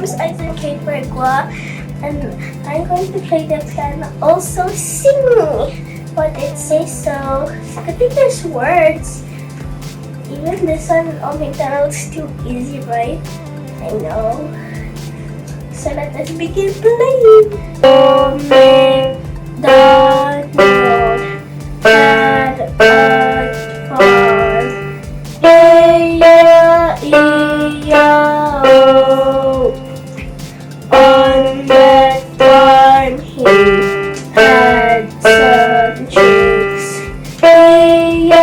name is Aizen Kate Bergua, and I'm going to play the piano, also sing what it says. So I think there's words. Even this one on McDonald's too easy, right? I know. So let us begin playing. Oh, McDonald had a farm. E-I-E-I-O. On that farm he had some chicks. E-I-E-I-O.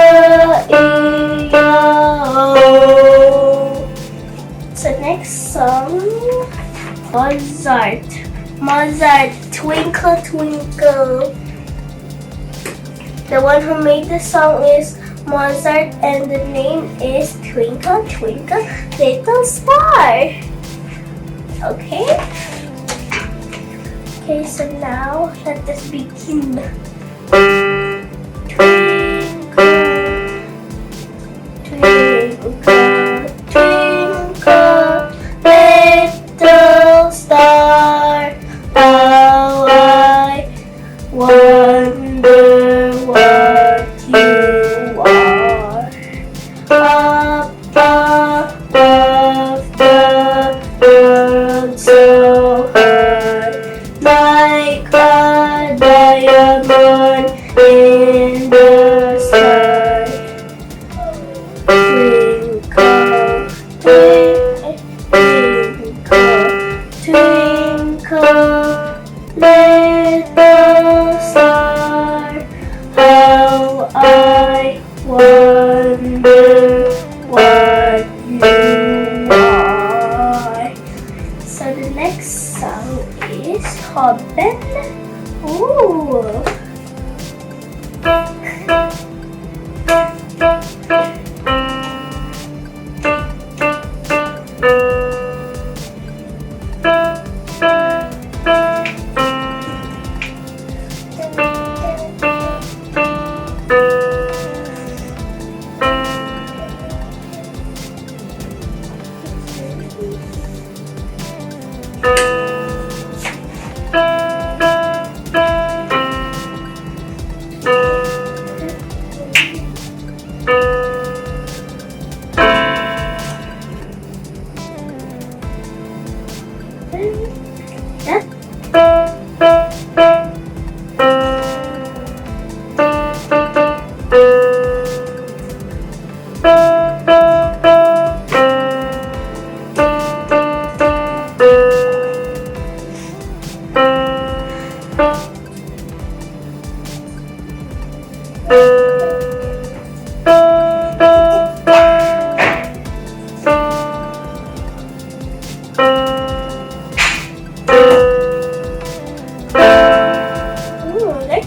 So next song, Mozart. Mozart, Twinkle Twinkle. The one who made the song is Mozart, and the name is Twinkle Twinkle Little Star. Okay? Okay, so now let us begin. Twinkle, twinkle, twinkle, little star, how I wonder what you are. Up above the world so high, like a diamond in the sky. Twinkle, twinkle, twinkle, little star, how I wonder what you are. So the next song is Hoppen. Ooh.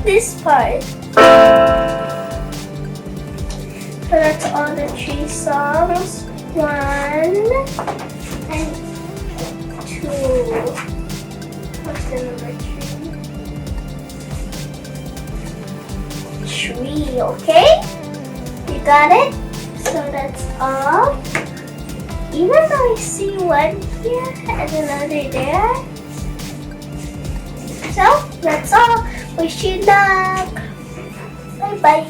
This part. So that's all the 3 songs. 1 and 2. What's the number 3? 3, okay? You got it? So that's all. Even though I see one here and another there. So that's all. Wish you luck. Bye bye.